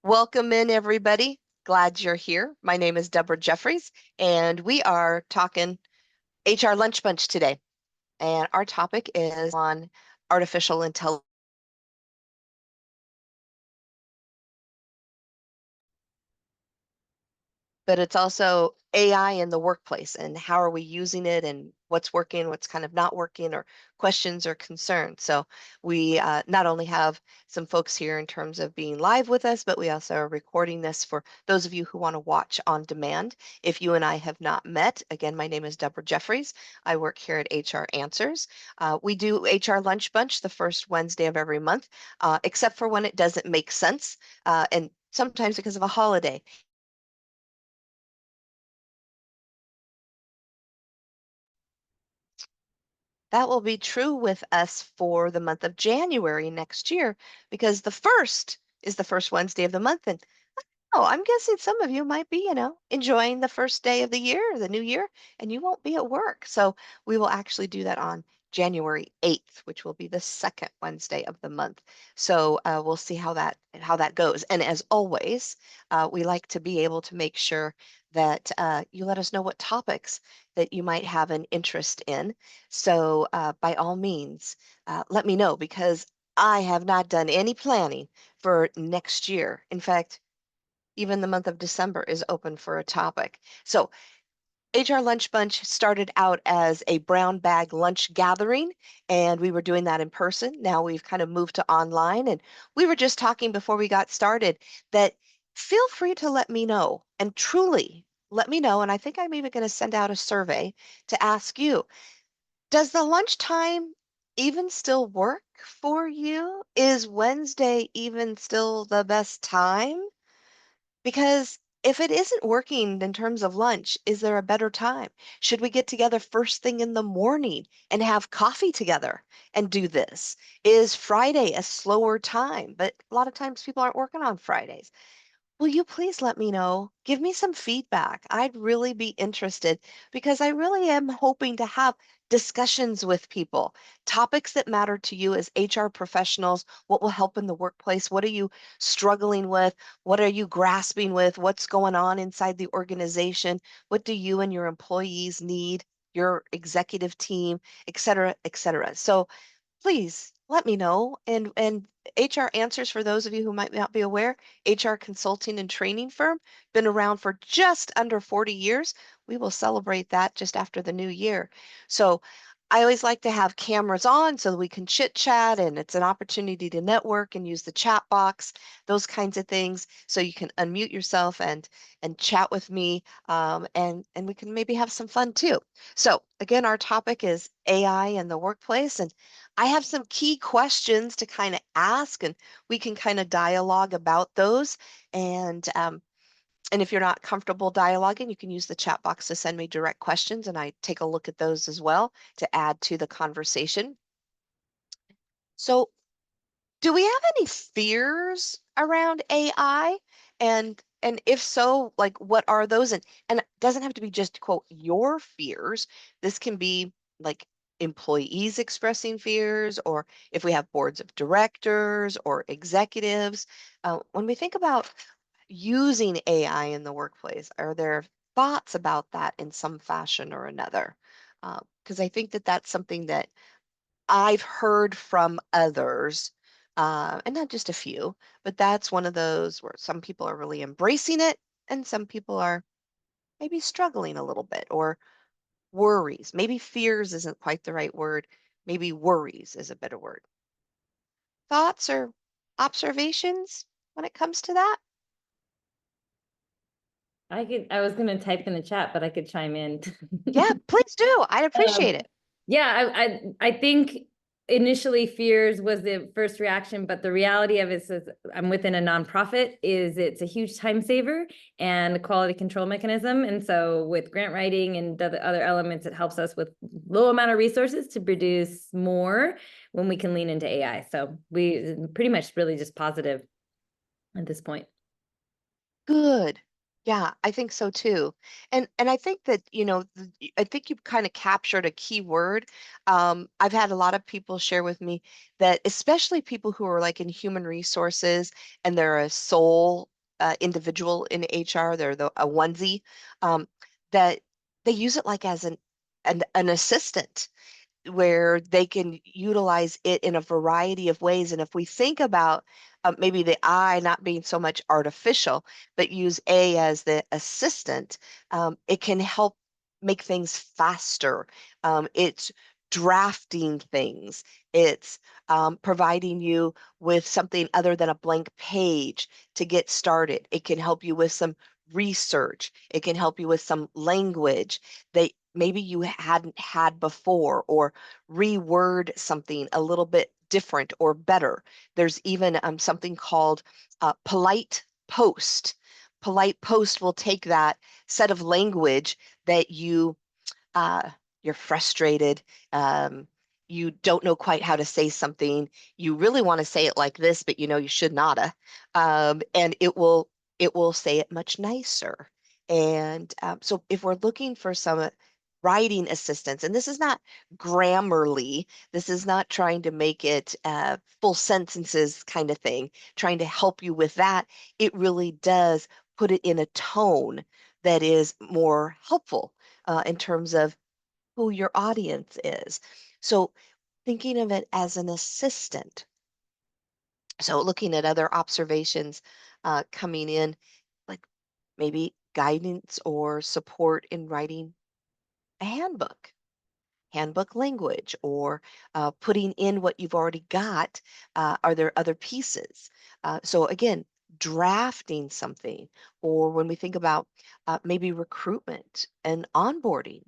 Welcome in, everybody. Glad you're here. My name is Deborah Jeffries, and we are talking HR Lunch Bunch today. And our topic is on artificial intelligence. But it's also AI in the workplace and how are we using it and what's working, what's kind of not working, or questions or concerns. So we not only have some folks here in terms of being live with us, but we also are recording this for those of you who want to watch on demand. If you and I have not met, again, my name is Deborah Jeffries. I work here at HR Answers. We do HR Lunch Bunch the first Wednesday of every month, except for when it doesn't make sense, and sometimes because of a holiday. That will be true with us for the month of January next year because the first is the first Wednesday of the month. And oh, I'm guessing some of you might be, enjoying the first day of the year, the new year, and you won't be at work. So we will actually do that on January 8th, which will be the second Wednesday of the month. So we'll see how that goes. And as always, we like to be able to make sure that you let us know what topics that you might have an interest in. So by all means, let me know because I have not done any planning for next year. In fact, even the month of December is open for a topic. So HR Lunch Bunch started out as a brown bag lunch gathering, and we were doing that in person. Now we've kind of moved to online, and we were just talking before we got started that feel free to let me know, and truly let me know. And I think I'm even going to send out a survey to ask you, does the lunchtime even still work for you? Is Wednesday even still the best time? Because if it isn't working in terms of lunch, is there a better time? Should we get together first thing in the morning and have coffee together and do this? Is Friday a slower time? But a lot of times people aren't working on Fridays. Will you please let me know? Give me some feedback. I'd really be interested because I really am hoping to have discussions with people, topics that matter to you as HR professionals. What will help in the workplace? What are you struggling with? What are you grasping with? What's going on inside the organization? What do you and your employees need? Your executive team, et cetera, et cetera. So please let me know. And HR Answers, for those of you who might not be aware, HR consulting and training firm, been around for just under 40 years. We will celebrate that just after the new year. So I always like to have cameras on so that we can chit chat and it's an opportunity to network and use the chat box, those kinds of things. So you can unmute yourself and chat with me, and we can maybe have some fun too. So again, our topic is AI in the workplace, and I have some key questions to kind of ask, and we can kind of dialogue about those. And if you're not comfortable dialoguing, you can use the chat box to send me direct questions, and I take a look at those as well to add to the conversation. So, do we have any fears around AI? And if so, like what are those? And it doesn't have to be just quote your fears. This can be like employees expressing fears, or if we have boards of directors or executives. When we think about using AI in the workplace, are there thoughts about that in some fashion or another? Because I think that that's something that I've heard from others, and not just a few, but that's one of those where some people are really embracing it and some people are maybe struggling a little bit or worries. Maybe fears isn't quite the right word. Maybe worries is a better word. Thoughts or observations when it comes to that? I was gonna type in the chat, but I could chime in. Yeah, please do. I'd appreciate Um, it. yeah, I think initially fears was the first reaction, but the reality of it is I'm within a nonprofit, is it's a huge time saver and a quality control mechanism. And so with grant writing and the other elements, it helps us with low amount of resources to produce more when we can lean into AI. So we pretty much really just positive at this point. Good. Yeah, I think so too. And I think that, I think you've kind of captured a key word. I've had a lot of people share with me that especially people who are like in human resources and they're a sole individual in HR, they're a onesie, um, that they use it like as an assistant where they can utilize it in a variety of ways. And if we think about maybe the I not being so much artificial, but use A as the assistant, it can help make things faster. It's drafting things. It's providing you with something other than a blank page to get started. It can help you with some research. It can help you with some language that maybe you hadn't had before, or reword something a little bit different or better. There's even something called polite post. Polite post will take that set of language that uh, you're frustrated, um, you don't know quite how to say something, you really want to say it like this, but you know you should nota, and it will say it much nicer. And so if we're looking for some writing assistance, and this is not grammarly, this is not trying to make it full sentences kind of thing, trying to help you with that, it really does put it in a tone that is more helpful in terms of who your audience is. So thinking of it as an assistant. So looking at other observations coming in, like maybe guidance or support in writing a handbook language, or putting in what you've already got. Are there other pieces? So again, drafting something, or when we think about maybe recruitment and onboarding,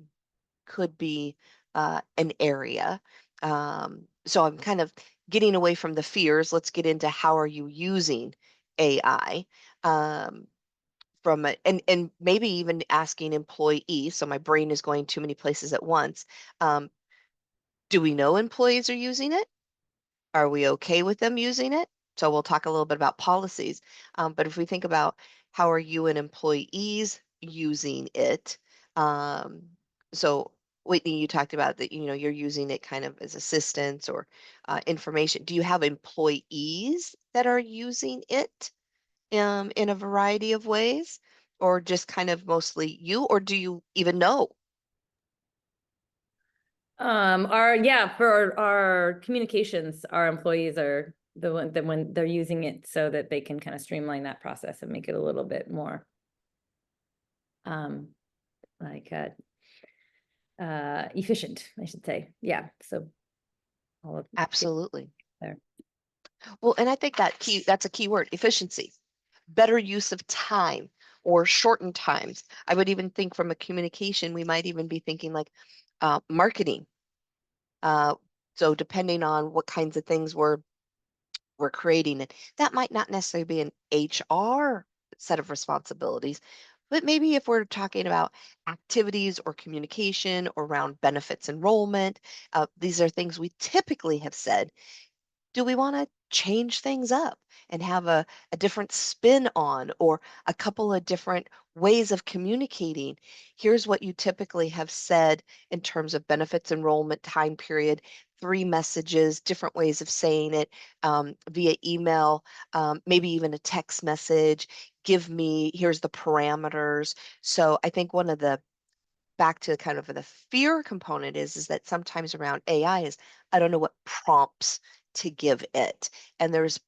could be an area. So I'm kind of getting away from the fears. Let's get into how are you using AI, um, and maybe even asking employees. So my brain is going too many places at once. Um, do we know employees are using it? Are we okay with them using it? So we'll talk a little bit about policies. But if we think about how are you and employees using it, um, so Whitney, you talked about that, you're using it kind of as assistance or information. Do you have employees that are using it in a variety of ways, or just kind of mostly you, or do you even know? Yeah, for our communications, our employees are the one that when they're using it so that they can kind of streamline that process and make it a little bit more um like efficient, I should say. Yeah. So all of Absolutely. there. Well, and I think that's a key word, efficiency, better use of time or shortened times. I would even think from a communication, we might even be thinking like marketing. Uh, so depending on what kinds of things we're creating, and that might not necessarily be an HR set of responsibilities, but maybe if we're talking about activities or communication or around benefits enrollment, these are things we typically have said, do we want to change things up and have a different spin on, or a couple of different ways of communicating? Here's what you typically have said in terms of benefits enrollment time period, three messages, different ways of saying it, via email, maybe even a text message. Here's the parameters. So I think one of the back to kind of the fear component is that sometimes around AI is I don't know what prompts to give it. And there's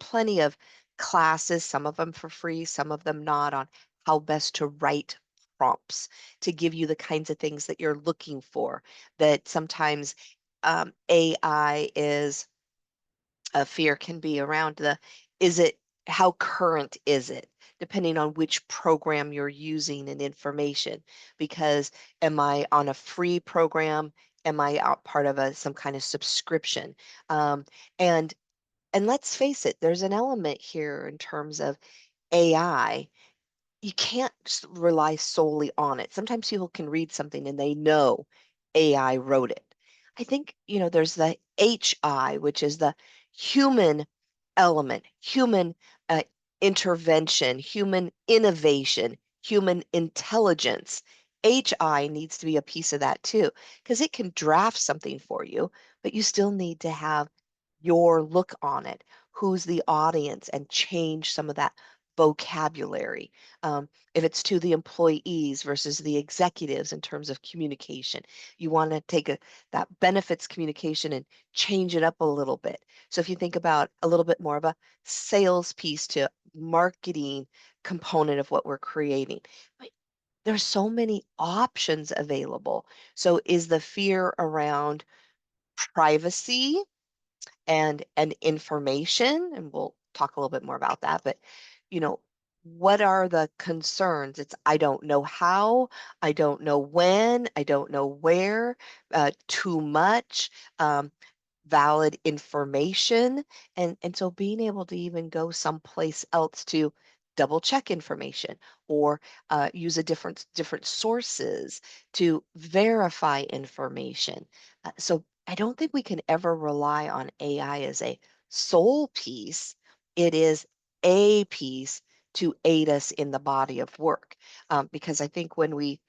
plenty of classes, some of them for free, some of them not, on how best to write prompts to give you the kinds of things that you're looking for. That sometimes AI is a fear can be around is it how current is it, depending on which program you're using and information, because am I on a free program, am I out part of some kind of subscription, um, and and let's face it, there's an element here in terms of AI. You can't rely solely on it. Sometimes people can read something and they know AI wrote it. I think, there's the HI, which is the human element, human uh, intervention, human innovation, human intelligence. HI needs to be a piece of that too, because it can draft something for you, but you still need to have your look on it. Who's the audience and change some of that vocabulary. If it's to the employees versus the executives in terms of communication, you want to take that benefits communication and change it up a little bit. So if you think about a little bit more of a sales piece to marketing component of what we're creating. But there's so many options available. So is the fear around privacy and information, and we'll talk a little bit more about that, but you know, what are the concerns? It's I don't know how, I don't know when, I don't know where, too much. Valid information, and so being able to even go someplace else to double check information or use a different sources to verify information. So I don't think we can ever rely on AI as a sole piece. It is a piece to aid us in the body of work, because I think when we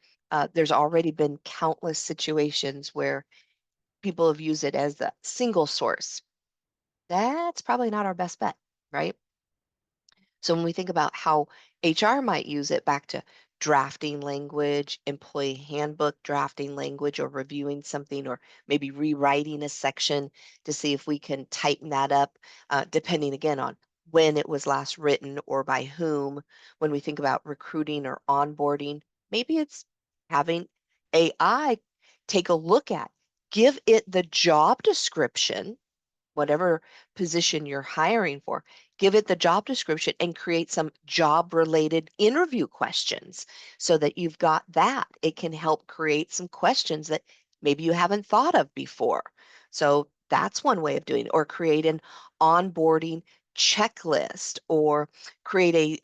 there's already been countless situations where people have used it as the single source. That's probably not our best bet, right? So when we think about how HR might use it back to drafting language, employee handbook drafting language, or reviewing something, or maybe rewriting a section to see if we can tighten that up, depending again on when it was last written or by whom. When we think about recruiting or onboarding, maybe it's having AI take a look at, give it the job description, whatever position you're hiring for, give it the job description and create some job related interview questions so that you've got that. It can help create some questions that maybe you haven't thought of before. So that's one way of doing it, or create an onboarding checklist, or create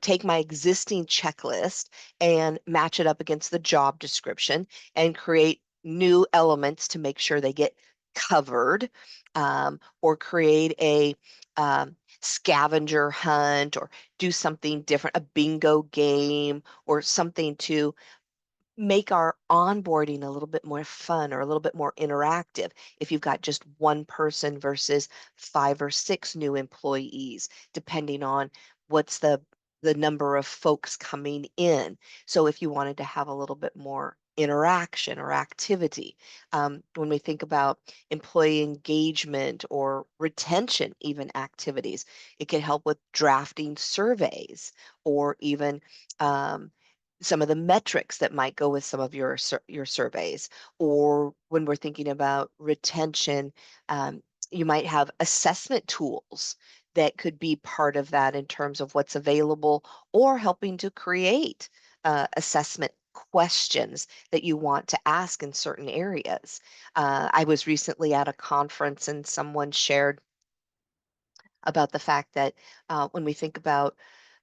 take my existing checklist and match it up against the job description and create new elements to make sure they get covered, or create a scavenger hunt, or do something different, a bingo game, or something to make our onboarding a little bit more fun or a little bit more interactive if you've got just one person versus 5 or 6 new employees, depending on what's the number of folks coming in. So if you wanted to have a little bit more interaction or activity, when we think about employee engagement or retention, even activities, it can help with drafting surveys, or even some of the metrics that might go with some of your surveys. Or when we're thinking about retention, you might have assessment tools that could be part of that in terms of what's available, or helping to create assessment questions that you want to ask in certain areas. I was recently at a conference and someone shared about the fact that when we think about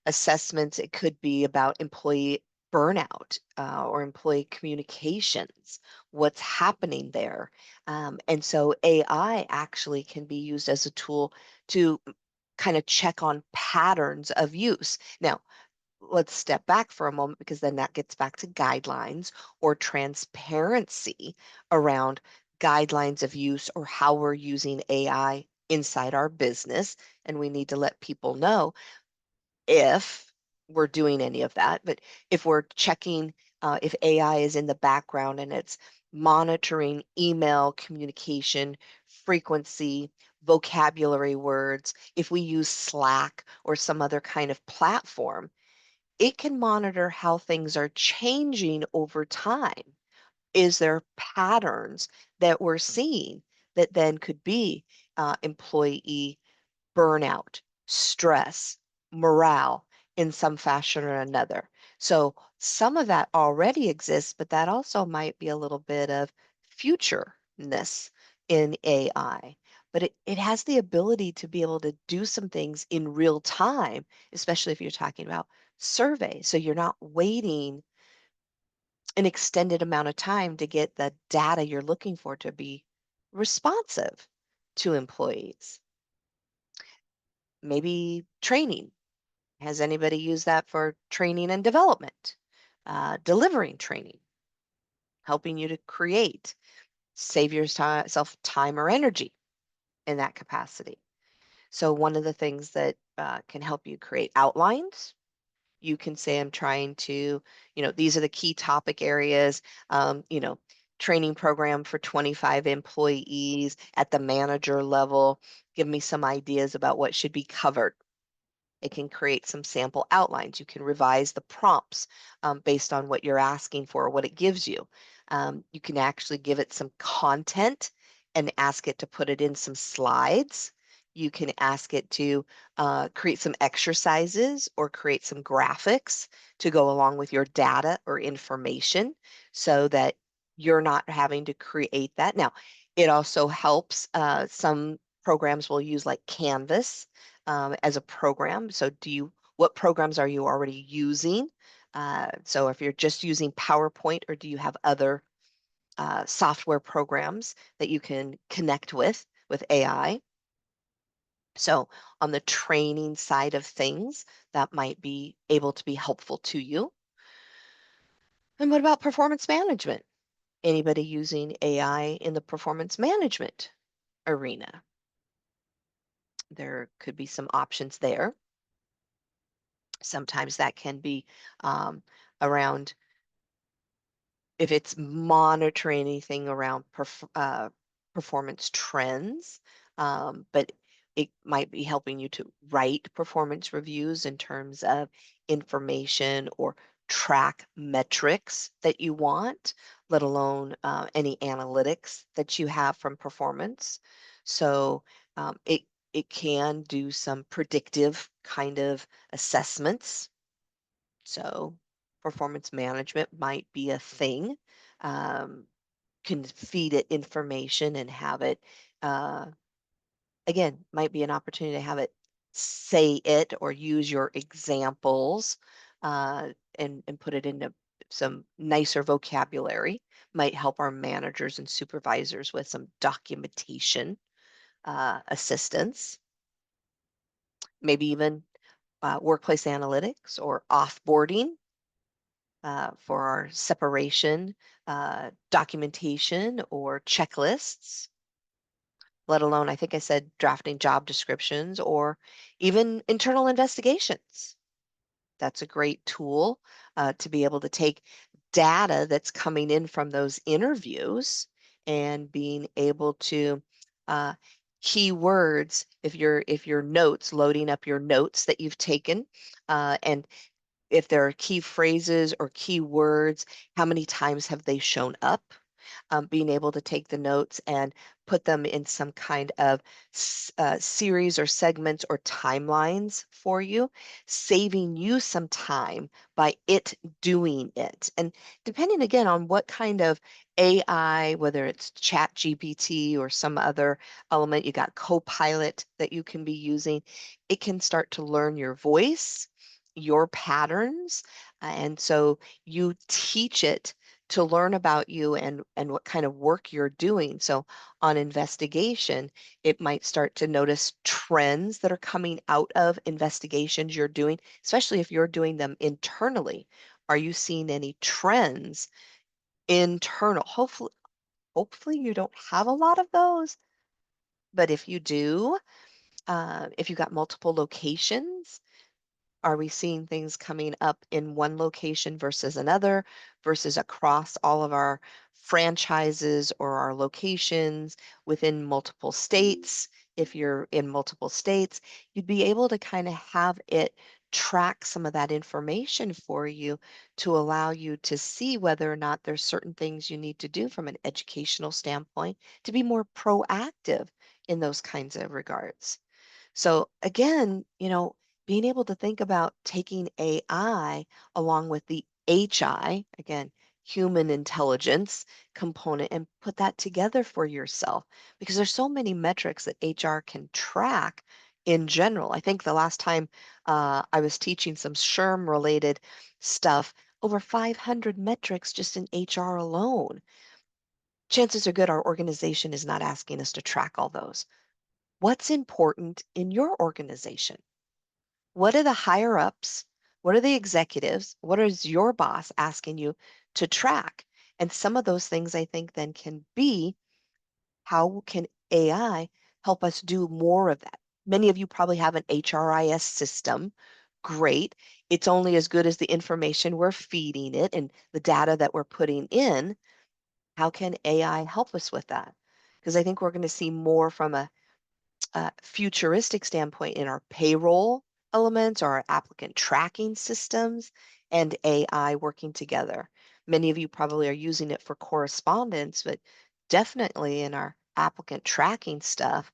assessments, it could be about employee burnout, or employee communications, what's happening there. And so AI actually can be used as a tool to kind of check on patterns of use. Now, let's step back for a moment, because then that gets back to guidelines or transparency around guidelines of use, or how we're using AI inside our business. And we need to let people know if we're doing any of that. But if we're checking, if AI is in the background and it's monitoring email communication frequency, vocabulary words, if we use Slack or some other kind of platform, it can monitor how things are changing over time. Is there patterns that we're seeing that then could be employee burnout, stress, morale in some fashion or another? So some of that already exists, but that also might be a little bit of futureness in AI. But it has the ability to be able to do some things in real time, especially if you're talking about surveys. So you're not waiting an extended amount of time to get the data you're looking for to be responsive to employees. Maybe training. Has anybody used that for training and development, delivering training, helping you to create, save yourself time or energy in that capacity? So one of the things that can help you create outlines, you can say, I'm trying to, these are the key topic areas, training program for 25 employees at the manager level. Give me some ideas about what should be covered. It can create some sample outlines. You can revise the prompts based on what you're asking for, what it gives you. You can actually give it some content and ask it to put it in some slides. You can ask it to create some exercises or create some graphics to go along with your data or information so that you're not having to create that. Now, it also helps. Some programs will use like Canvas as a program. So what programs are you already using? So if you're just using PowerPoint, or do you have other software programs that you can connect with AI? So on the training side of things, that might be able to be helpful to you. And what about performance management? Anybody using AI in the performance management arena? There could be some options there. Sometimes that can be um, around if it's monitoring anything around performance trends, but it might be helping you to write performance reviews in terms of information or track metrics that you want, let alone any analytics that you have from performance. So it can do some predictive kind of assessments, so performance management might be a thing. Um, can feed it information and have it, uh, again, might be an opportunity to have it say it or use your examples and put it into some nicer vocabulary. Might help our managers and supervisors with some documentation assistance, maybe even workplace analytics or offboarding for our separation, documentation, or checklists, let alone, I think I said drafting job descriptions or even internal investigations. That's a great tool to be able to take data that's coming in from those interviews and being able to uh, keywords if your notes, loading up your notes that you've taken, and if there are key phrases or key words, how many times have they shown up? Being able to take the notes and put them in some kind of series or segments or timelines for you, saving you some time by it doing it. And depending again on what kind of AI, whether it's Chat GPT or some other element, you got Copilot that you can be using, it can start to learn your voice, your patterns. And so you teach it to learn about you and what kind of work you're doing. So on investigation, it might start to notice trends that are coming out of investigations you're doing, especially if you're doing them internally. Are you seeing any trends internal? Hopefully you don't have a lot of those, but if you do, if you've got multiple locations, are we seeing things coming up in one location versus another, versus across all of our franchises or our locations within multiple states? If you're in multiple states, you'd be able to kind of have it track some of that information for you to allow you to see whether or not there's certain things you need to do from an educational standpoint to be more proactive in those kinds of regards. So again, being able to think about taking AI along with the HI, again, human intelligence component, and put that together for yourself because there's so many metrics that HR can track in general. I think the last time I was teaching some SHRM related stuff, over 500 metrics just in HR alone. Chances are good our organization is not asking us to track all those. What's important in your organization? What are the higher ups? What are the executives? What is your boss asking you to track? And some of those things I think then can be, how can AI help us do more of that? Many of you probably have an HRIS system. Great. It's only as good as the information we're feeding it and the data that we're putting in. How can AI help us with that? Because I think we're going to see more from a futuristic standpoint in our payroll elements or our applicant tracking systems and AI working together. Many of you probably are using it for correspondence, but definitely in our applicant tracking stuff,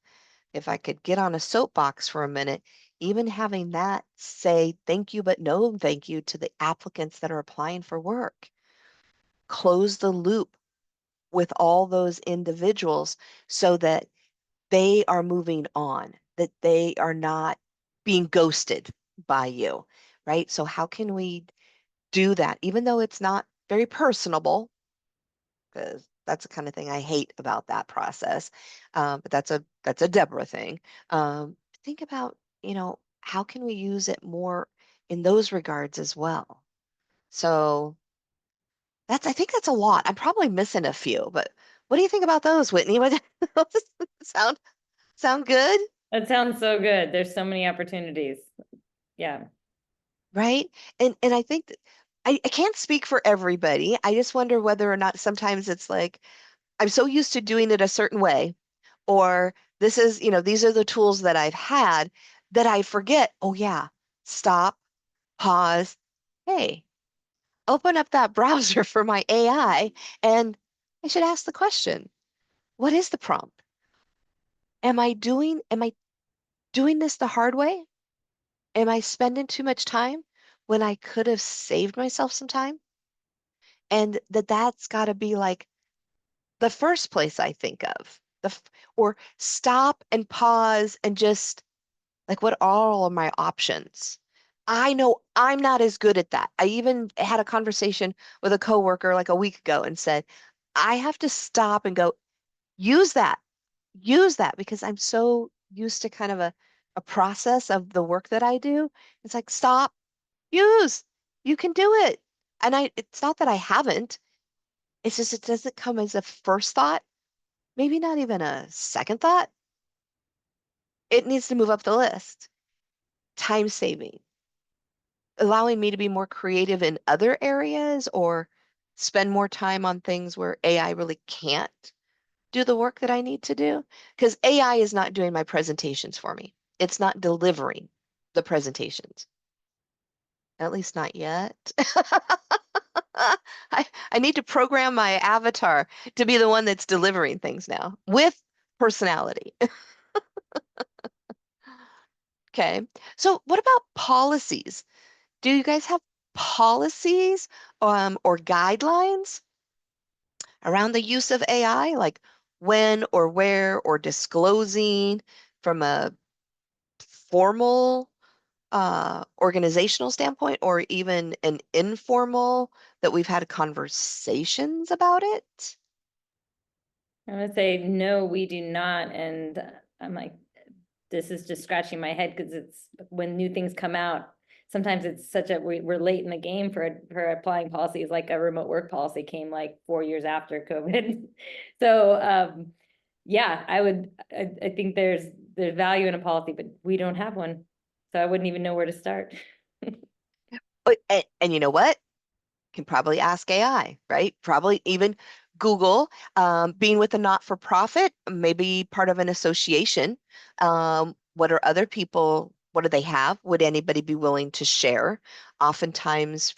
if I could get on a soapbox for a minute, even having that say thank you, but no thank you to the applicants that are applying for work. Close the loop with all those individuals so that they are moving on, that they are not being ghosted by you, right? So how can we do that, even though it's not very personable, because that's the kind of thing I hate about that process. But that's a Deborah thing. Think about, how can we use it more in those regards as well? So I think that's a lot. I'm probably missing a few, but what do you think about those, Whitney? What sound sound good? That sounds so good. There's so many opportunities. Yeah. Right? And I think that I can't speak for everybody. I just wonder whether or not sometimes it's like I'm so used to doing it a certain way, or these are the tools that I've had that I forget, oh yeah, stop, pause, hey, open up that browser for my AI, and I should ask the question, what is the prompt? Am I doing this the hard way? Am I spending too much time when I could have saved myself some time? And that's got to be like the first place I think of. Or stop and pause and just like, what are all of my options? I know I'm not as good at that. I even had a conversation with a coworker like a week ago and said, I have to stop and go, use that, use that, because I'm so used to kind of a process of the work that I do. It's like, stop, use, you can do it. And it's not that I haven't, it's just it doesn't come as a first thought, maybe not even a second thought. It needs to move up the list. Time saving, allowing me to be more creative in other areas or spend more time on things where AI really can't do the work that I need to do. Because AI is not doing my presentations for me. It's not delivering the presentations, at least not yet. I need to program my avatar to be the one that's delivering things now with personality. Okay. So what about policies? Do you guys have policies or guidelines around the use of AI, like when or where or disclosing from a formal organizational standpoint or even an informal that we've had conversations about it? I'm gonna say, no, we do not. And I'm like, this is just scratching my head because it's when new things come out, sometimes it's we're late in the game for applying policies, like a remote work policy came like 4 years after COVID. So yeah, I think there's value in a policy, but we don't have one. So I wouldn't even know where to start. And you know what? Can probably ask AI, right? Probably even Google, being with a not-for-profit, maybe part of an association. What are other people, what do they have? Would anybody be willing to share? Oftentimes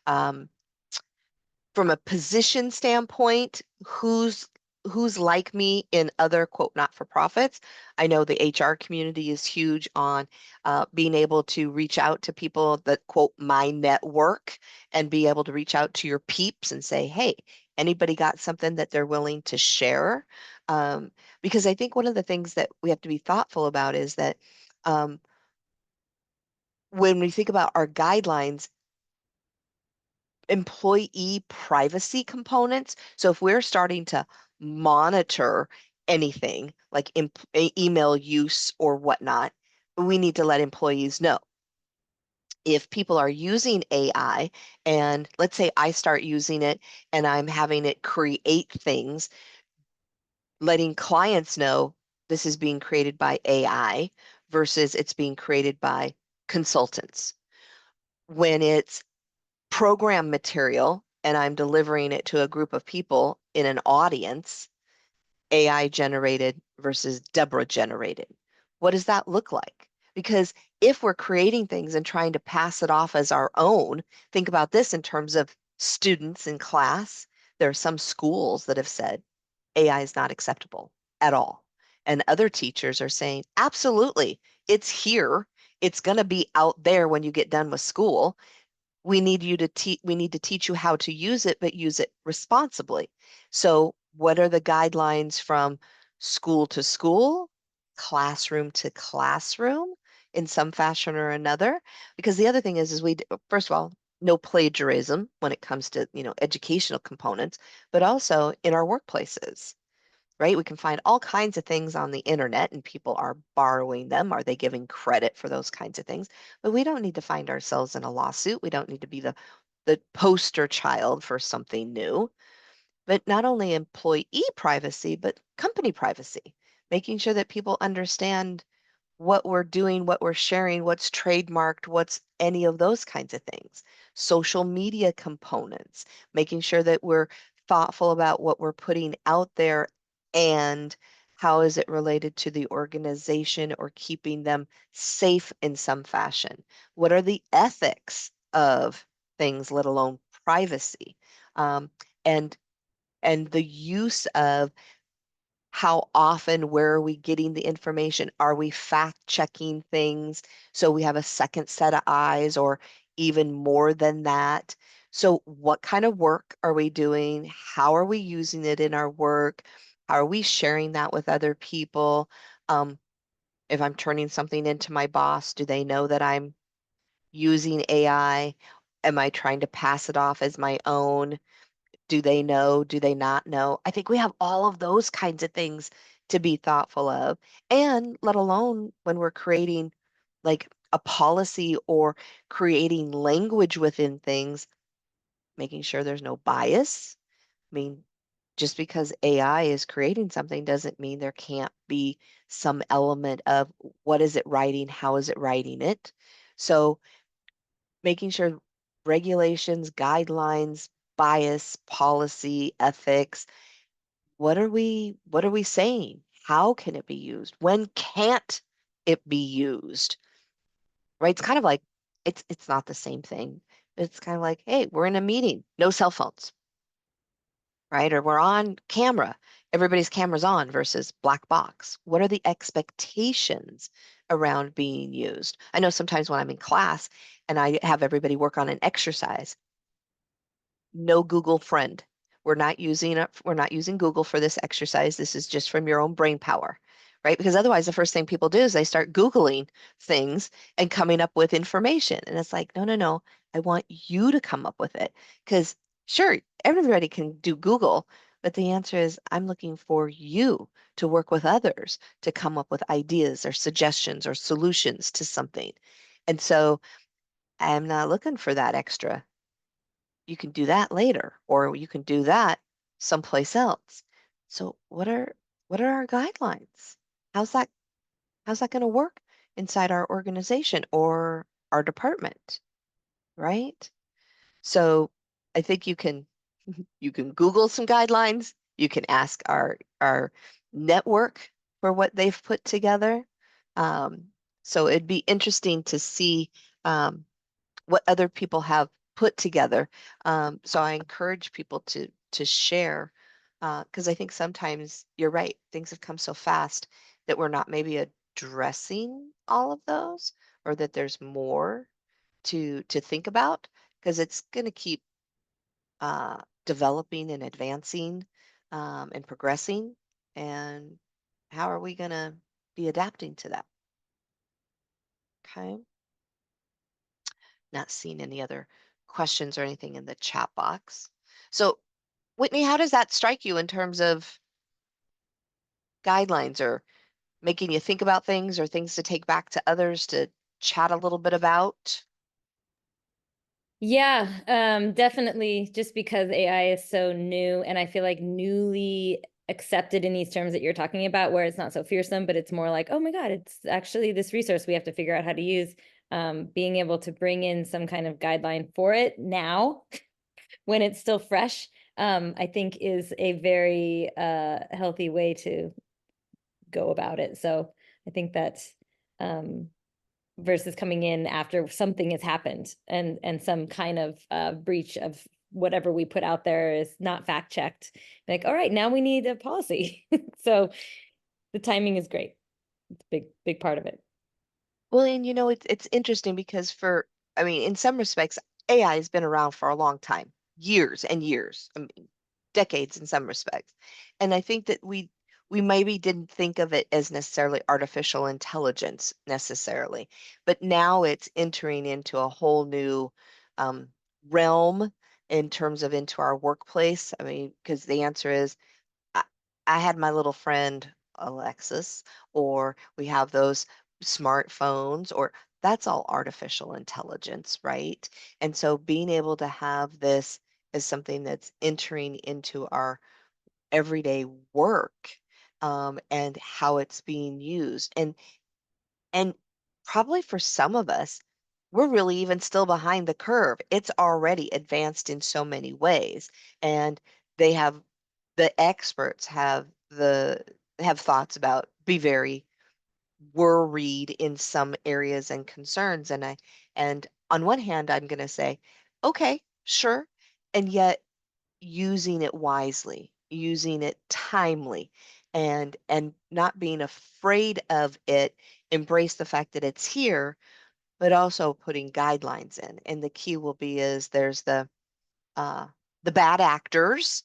um, from a position standpoint, who's like me in other quote not-for-profits. I know the HR community is huge on being able to reach out to people that quote my network and be able to reach out to your peeps and say, hey, anybody got something that they're willing to share? Because I think one of the things that we have to be thoughtful about is that um, when we think about our guidelines, employee privacy components. So if we're starting to monitor anything like email use or whatnot, we need to let employees know if people are using AI, and let's say I start using it and I'm having it create things, letting clients know this is being created by AI versus it's being created by consultants. When it's program material and I'm delivering it to a group of people in an audience, AI generated versus Deborah generated. What does that look like? Because if we're creating things and trying to pass it off as our own, think about this in terms of students in class. There are some schools that have said AI is not acceptable at all. And other teachers are saying, absolutely, it's here. It's going to be out there when you get done with school. We need to teach you how to use it, but use it responsibly. So what are the guidelines from school to school, classroom to classroom in some fashion or another? Because the other thing is first of all, no plagiarism when it comes to, educational components, but also in our workplaces, right? We can find all kinds of things on the internet and people are borrowing them. Are they giving credit for those kinds of things? But we don't need to find ourselves in a lawsuit. We don't need to be the poster child for something new. But not only employee privacy, but company privacy, making sure that people understand what we're doing, what we're sharing, what's trademarked, what's any of those kinds of things. Social media components, making sure that we're thoughtful about what we're putting out there and how is it related to the organization or keeping them safe in some fashion. What are the ethics of things, let alone privacy? Um, and and the use of how often, where are we getting the information? Are we fact checking things so we have a second set of eyes or even more than that? So, what kind of work are we doing? How are we using it in our work? How are we sharing that with other people? Um, if I'm turning something into my boss, do they know that I'm using AI? Am I trying to pass it off as my own? Do they know? Do they not know? I think we have all of those kinds of things to be thoughtful of. And let alone when we're creating like a policy or creating language within things, making sure there's no bias. I mean, just because AI is creating something doesn't mean there can't be some element of what is it writing? How is it writing it? So making sure regulations, guidelines, bias, policy, ethics, what are we saying? How can it be used? When can't it be used? Right? It's kind of like it's not the same thing. It's kind of like, hey, we're in a meeting, no cell phones, right? Or we're on camera, everybody's camera's on versus black box. What are the expectations around being used? I know sometimes when I'm in class and I have everybody work on an exercise, no Google friend. We're not using Google for this exercise. This is just from your own brain power, right? Because otherwise the first thing people do is they start Googling things and coming up with information. And it's like, no, no, no. I want you to come up with it. Because sure, everybody can do Google, but the answer is I'm looking for you to work with others to come up with ideas or suggestions or solutions to something. And so I'm not looking for that extra. You can do that later, or you can do that someplace else. So what are our guidelines? How's that how's that going to work inside our organization or our department, right? So I think you can Google some guidelines. You can ask our network for what they've put together. Um, so it'd be interesting to see um, what other people have put together. So I encourage people to share because I think sometimes you're right, things have come so fast that we're not maybe addressing all of those, or that there's more to think about because it's going to keep developing and advancing and progressing. And how are we going to be adapting to that? Okay. Not seeing any other questions or anything in the chat box. So, Whitney, how does that strike you in terms of guidelines or making you think about things or things to take back to others to chat a little bit about? Yeah, definitely just because AI is so new and I feel like newly accepted in these terms that you're talking about, where it's not so fearsome, but it's more like, oh my God, it's actually this resource we have to figure out how to use. Being able to bring in some kind of guideline for it now when it's still fresh, I think is a very healthy way to go about it. So I think that um, versus coming in after something has happened and some kind of breach of whatever we put out there is not fact checked. Like, all right, now we need a policy. So the timing is great. It's a big part of it. Well, and it's interesting because I mean, in some respects, AI has been around for a long time, years and years, I mean, decades in some respects. And I think that we maybe didn't think of it as necessarily artificial intelligence necessarily, but now it's entering into a whole new um, realm in terms of into our workplace. I mean, because the answer is I, I had my little friend Alexis, or we have those smartphones, or that's all artificial intelligence, right? And so being able to have this as something that's entering into our everyday work, and how it's being used. And probably for some of us, we're really even still behind the curve. It's already advanced in so many ways. And they have the experts have thoughts about be very worried in some areas and concerns. And on one hand, I'm going to say, okay, sure. And yet using it wisely, using it timely, and not being afraid of it, embrace the fact that it's here, but also putting guidelines in. And the key will be is uh, the bad actors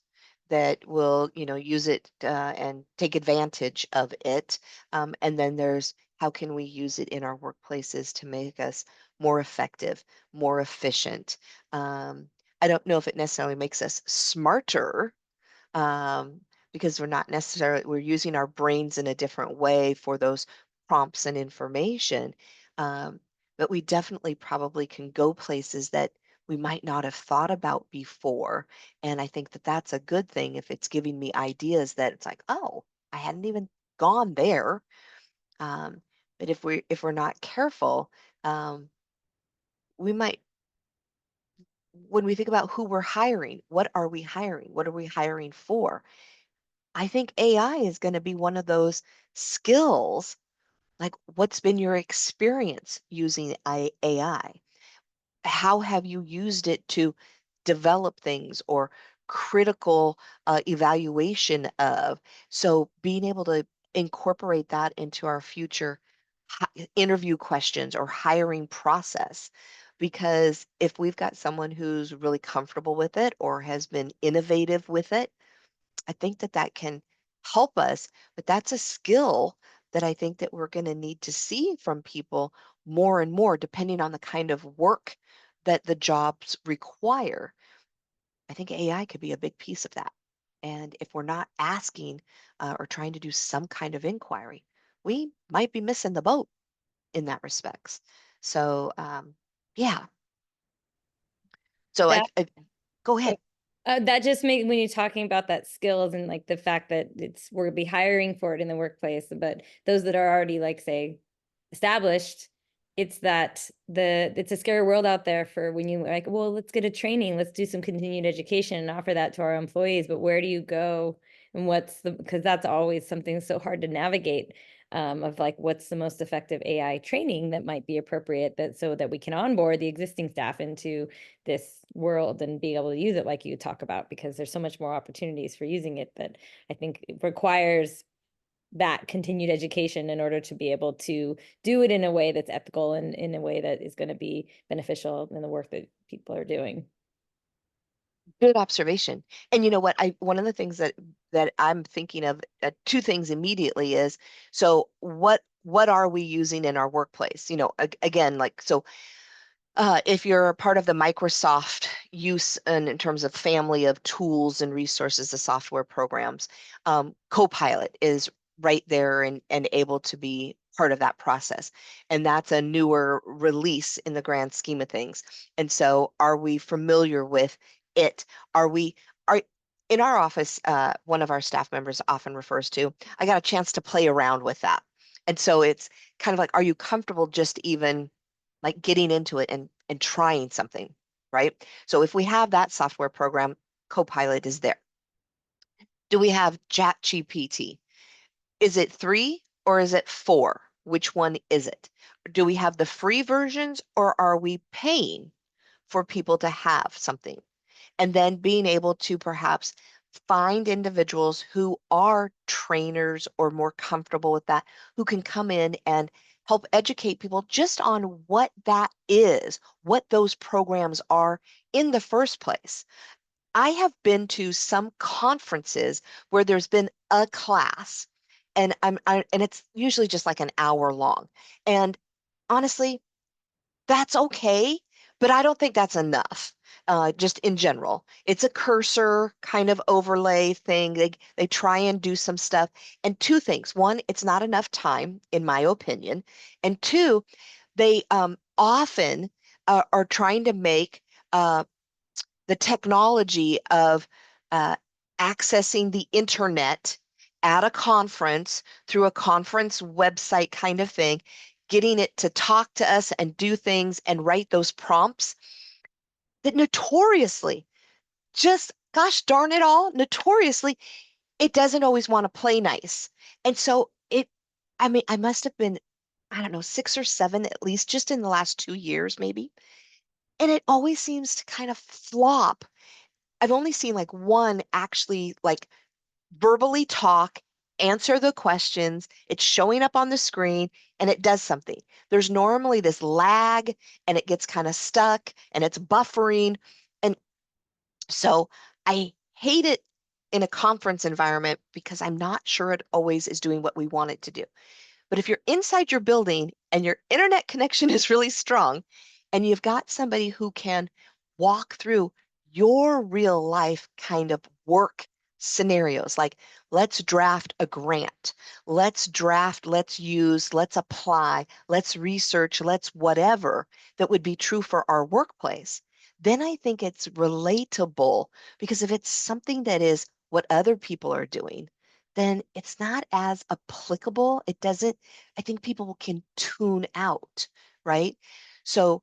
that will, use it and take advantage of it. And then there's how can we use it in our workplaces to make us more effective, more efficient. Um, I don't know if it necessarily makes us smarter, um, because we're using our brains in a different way for those prompts and information. Um, but we definitely probably can go places that we might not have thought about before. And I think that that's a good thing if it's giving me ideas that it's like, oh, I hadn't even gone there. Um, but if we're not careful, um, we might, when we think about who we're hiring, what are we hiring? What are we hiring for? I think AI is going to be one of those skills. Like, what's been your experience using AI? How have you used it to develop things or critical evaluation of? So, being able to incorporate that into our future interview questions or hiring process. Because if we've got someone who's really comfortable with it or has been innovative with it, I think that that can help us, but that's a skill that I think that we're going to need to see from people more and more, depending on the kind of work that the jobs require. I think AI could be a big piece of that. And if we're not asking or trying to do some kind of inquiry, we might be missing the boat in that respects. So, yeah. So That I go ahead. that just makes when you're talking about that skills and like the fact that we're be hiring for it in the workplace, but those that are already like say established, it's that it's a scary world out there for when you like, well, let's get a training, let's do some continued education and offer that to our employees. But where do you go and because that's always something so hard to navigate. Of like what's the most effective AI training that might be appropriate that so that we can onboard the existing staff into this world and be able to use it like you talk about, because there's so much more opportunities for using it that I think it requires that continued education in order to be able to do it in a way that's ethical and in a way that is going to be beneficial in the work that people are doing. Good observation. And you know what? I One of the things that I'm thinking of, two things immediately is, so what are we using in our workplace? Again, like, so if you're a part of the Microsoft use and in terms of family of tools and resources, the software programs, Copilot is right there and able to be part of that process. And that's a newer release in the grand scheme of things. And so are we familiar with it? Are we are in our office, one of our staff members often refers to, I got a chance to play around with that. And so it's kind of like, are you comfortable just even like getting into it and trying something, right? So if we have that software program, Copilot is there. Do we have ChatGPT? Is it three or is it four? Which one is it? Do we have the free versions or are we paying for people to have something? And then being able to perhaps find individuals who are trainers or more comfortable with that, who can come in and help educate people just on what that is, what those programs are in the first place. I have been to some conferences where there's been a class and it's usually just like an hour long. And honestly, that's okay, but I don't think that's enough. Just in general, it's a cursor kind of overlay thing. They try and do some stuff. And two things. One, it's not enough time, in my opinion. And two, they often are trying to make the technology of uh, accessing the internet at a conference through a conference website kind of thing, getting it to talk to us and do things and write those prompts that notoriously, just gosh darn it all, notoriously, it doesn't always want to play nice. And so I mean, I must have been, I don't know, six or seven at least, just in the last 2 years, maybe. And it always seems to kind of flop. I've only seen like one actually like verbally talk, answer the questions, it's showing up on the screen and it does something. There's normally this lag and it gets kind of stuck and it's buffering. And so I hate it in a conference environment because I'm not sure it always is doing what we want it to do. But if you're inside your building and your internet connection is really strong and you've got somebody who can walk through your real life kind of work scenarios, like let's draft a grant, let's draft, let's use, let's apply, let's research, let's whatever that would be true for our workplace, then I think it's relatable because if it's something that is what other people are doing, then it's not as applicable. It doesn't, I think people can tune out, right? So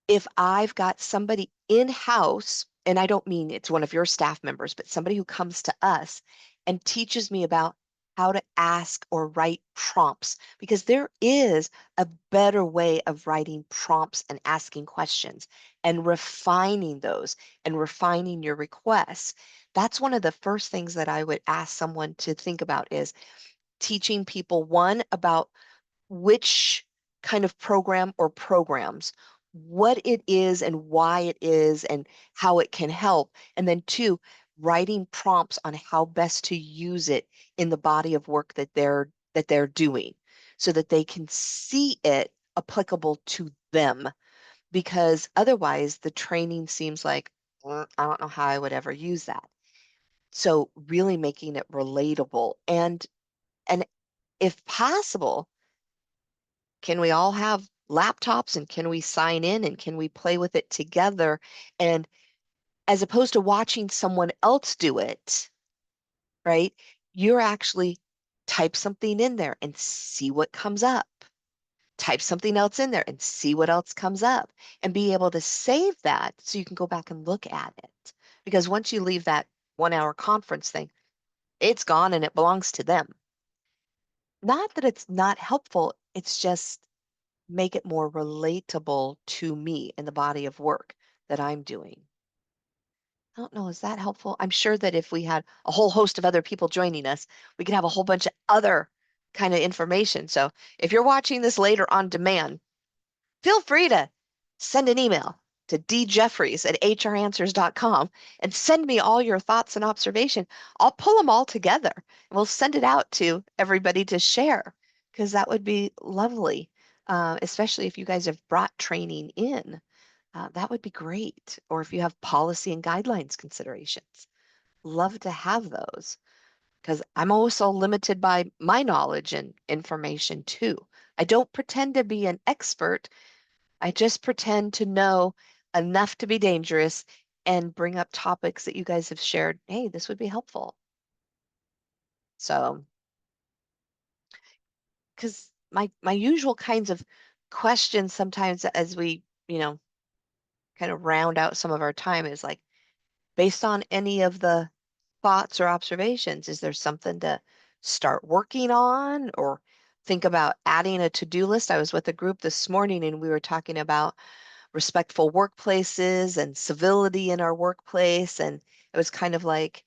if I've got somebody in-house, and I don't mean it's one of your staff members, but somebody who comes to us and teaches me about how to ask or write prompts, because there is a better way of writing prompts and asking questions and refining those and refining your requests. That's one of the first things that I would ask someone to think about is teaching people, one, about which kind of program or programs, what it is and why it is and how it can help. And then two, writing prompts on how best to use it in the body of work that they're doing so that they can see it applicable to them. Because otherwise the training seems like, I don't know how I would ever use that." So really making it relatable and if possible, can we all have laptops and can we sign in and can we play with it together? And as opposed to watching someone else do it, right? You're actually type something in there and see what comes up. Type something else in there and see what else comes up and be able to save that so you can go back and look at it. Because once you leave that 1 hour conference thing, it's gone and it belongs to them. Not that it's not helpful, it's just make it more relatable to me in the body of work that I'm doing. I don't know, is that helpful? I'm sure that if we had a whole host of other people joining us, we could have a whole bunch of other kind of information. So if you're watching this later on demand, feel free to send an email to djeffries@hranswers.com and send me all your thoughts and observation. I'll pull them all together and we'll send it out to everybody to share because that would be lovely, especially if you guys have brought training in. That would be great. Or if you have policy and guidelines considerations, love to have those because I'm also limited by my knowledge and information too. I don't pretend to be an expert. I just pretend to know enough to be dangerous and bring up topics that you guys have shared. Hey, this would be helpful. So, because my usual kinds of questions sometimes as we, kind of round out some of our time is like, based on any of the thoughts or observations, is there something to start working on or think about adding a to-do list? I was with a group this morning and we were talking about respectful workplaces and civility in our workplace. And it was kind of like,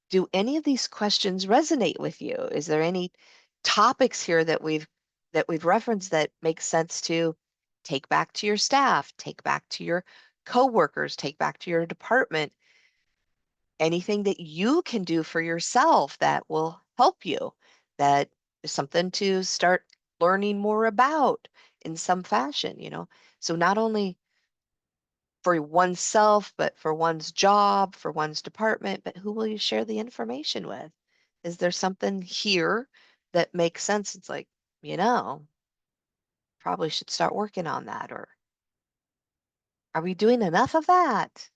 do any of these questions resonate with you? Is there any topics here that we've referenced that make sense to take back to your staff, take back to your coworkers, take back to your department? Anything that you can do for yourself that will help you, that is something to start learning more about in some fashion. So not only for oneself, but for one's job, for one's department, but who will you share the information with? Is there something here that makes sense? It's like, you know, probably should start working on that. Or are we doing enough of that?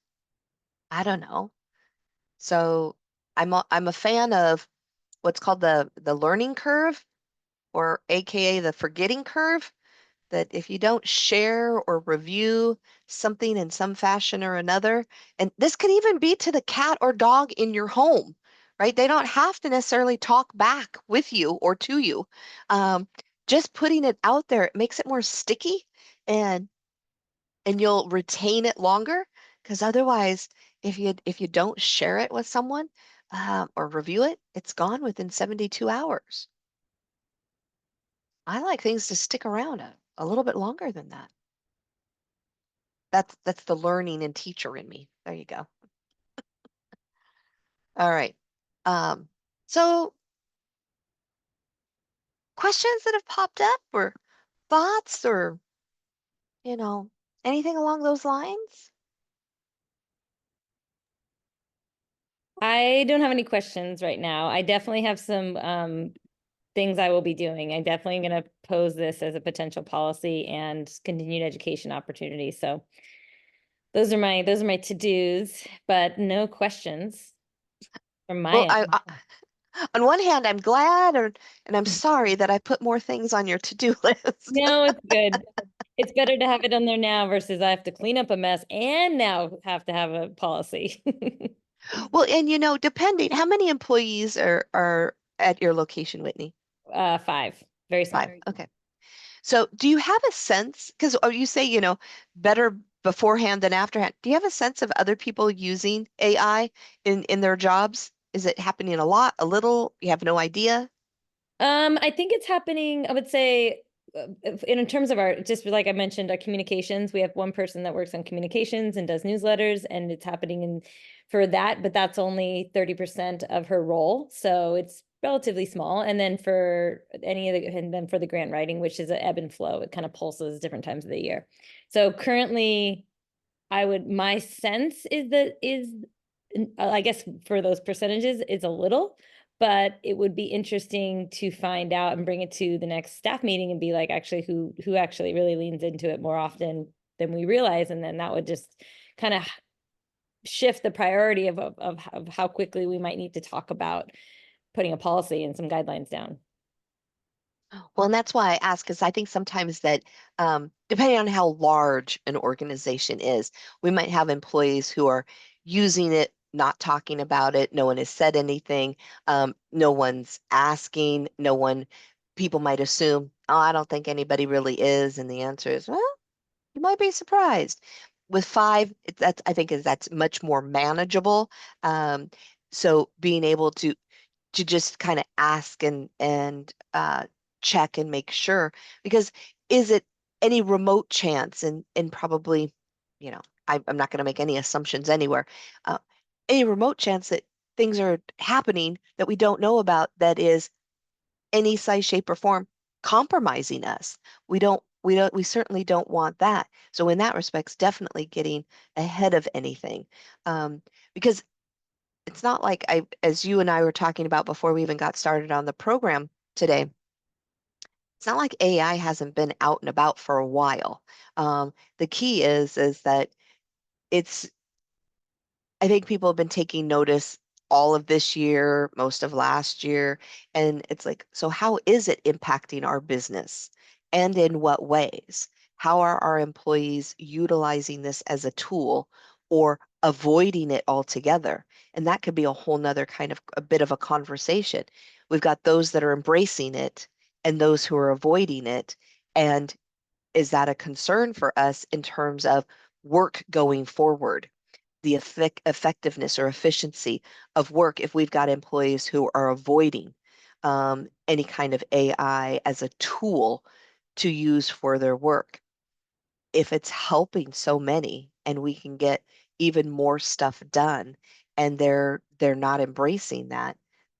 I don't know. So I'm a fan of what's called the learning curve, or AKA the forgetting curve, that if you don't share or review something in some fashion or another, and this could even be to the cat or dog in your home, right? They don't have to necessarily talk back with you or to you. Um, just putting it out there, it makes it more sticky, and you'll retain it longer. Because otherwise, if you don't share it with someone, or review it, it's gone within 72 hours. I like things to stick around a little bit longer than that. That's the learning and teacher in me. There you go. All right. Um, so questions that have popped up, or thoughts, or you know, anything along those lines? I don't have any questions right now. I definitely have some things I will be doing. I'm definitely going to pose this as a potential policy and continued education opportunity. So those are my to-dos, but no questions from my Well, end. on one hand, I'm glad, and I'm sorry that I put more things on your to-do list. No, it's good. It's better to have it on there now versus I have to clean up a mess and now have to have a policy. Well, and depending, how many employees are at your location, Whitney? 5, very Five. small. Okay. So do you have a sense, because you say, better beforehand than afterhand. Do you have a sense of other people using AI in their jobs? Is it happening a lot, a little? You have no idea? I think it's happening, I would say, in terms of our, just like I mentioned, our communications, we have one person that works on communications and does newsletters, and it's happening for that, but that's only 30% of her role. So it's relatively small. And then for the grant writing, which is an ebb and flow, it kind of pulses different times of the year. So currently, my sense is I guess for those percentages, it's a little, but it would be interesting to find out and bring it to the next staff meeting and be like, actually, who actually really leans into it more often than we realize. And then that would just kind of shift the priority of how quickly we might need to talk about putting a policy and some guidelines down. Well, and that's why I ask, because I think sometimes that, depending on how large an organization is, we might have employees who are using it, not talking about it. No one has said anything. No one's asking. People might assume, oh, I don't think anybody really is. And the answer is, well, you might be surprised. With five, I think that's much more manageable. Um, so being able to just kind of ask and check and make sure, because is it any remote chance, and probably, I'm not going to make any assumptions anywhere, uh, any remote chance that things are happening that we don't know about, that is any size, shape, or form compromising us. We certainly don't want that. So in that respects, definitely getting ahead of anything, because it's not like as you and I were talking about before we even got started on the program today, it's not like AI hasn't been out and about for a while. The key is that it's I think people have been taking notice all of this year, most of last year, and it's like, so how is it impacting our business and in what ways? How are our employees utilizing this as a tool or avoiding it altogether? And that could be a whole nother kind of a bit of a conversation. We've got those that are embracing it and those who are avoiding it. And is that a concern for us in terms of work going forward? The effectiveness or efficiency of work if we've got employees who are avoiding any kind of AI as a tool to use for their work. If it's helping so many and we can get even more stuff done and they're not embracing that,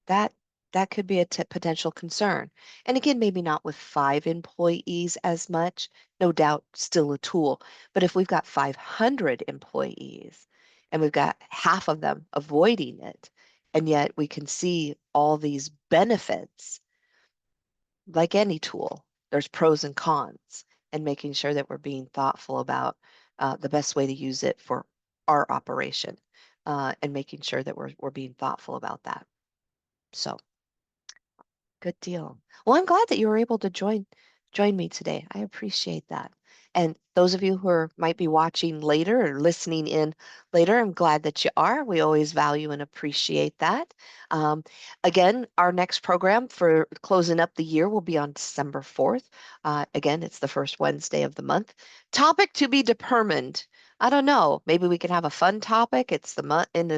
that that could be a potential concern. And again, maybe not with 5 employees as much, no doubt still a tool. But if we've got 500 employees and we've got half of them avoiding it, and yet we can see all these benefits like any tool, there's pros and cons, and making sure that we're being thoughtful about the best way to use it for our operation, and making sure that we're being thoughtful about that. So, good deal. Well, I'm glad that you were able to join me today. I appreciate that. And those of you who might be watching later or listening in later, I'm glad that you are. We always value and appreciate that. Um, Again, our next program for closing up the year will be on December 4th. Again, it's the first Wednesday of the month. Topic to be determined. I don't know. Maybe we can have a fun topic. It's the month end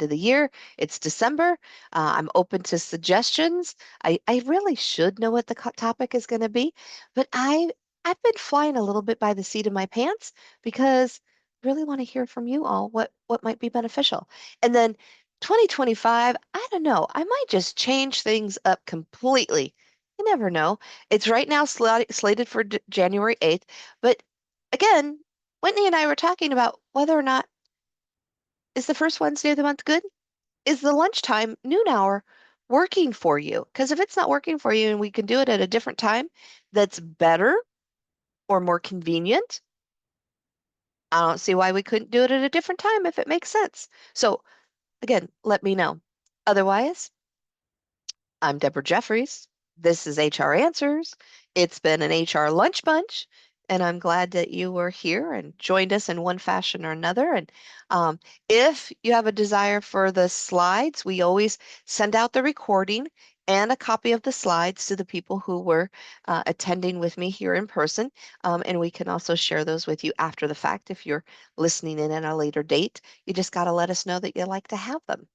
of the year. It's December. I'm open to suggestions. I really should know what the topic is going to be, but I've been flying a little bit by the seat of my pants because I really want to hear from you all what might be beneficial. And then 2025, I don't know, I might just change things up completely. You never know. It's right now slated for January 8th, but again, Whitney and I were talking about whether or not is the first Wednesday of the month good? Is the lunchtime noon hour working for you? Because if it's not working for you and we can do it at a different time that's better or more convenient, I don't see why we couldn't do it at a different time if it makes sense. So again, let me know. Otherwise, I'm Deborah Jeffries. This is HR Answers. It's been an HR lunch bunch, and I'm glad that you were here and joined us in one fashion or another. And um, if you have a desire for the slides, we always send out the recording and a copy of the slides to the people who were attending with me here in person. And we can also share those with you after the fact if you're listening in at a later date. You just got to let us know that you'd like to have them.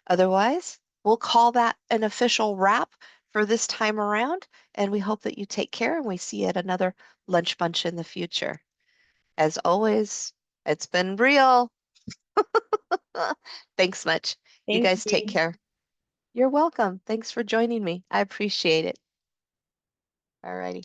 Otherwise, we'll call that an official wrap for this time around, and we hope that you take care and we see you at another lunch bunch in the future. As always, it's been real. Thanks much. You Thank guys take you. care. You're welcome. Thanks for joining me. I appreciate it. Alrighty.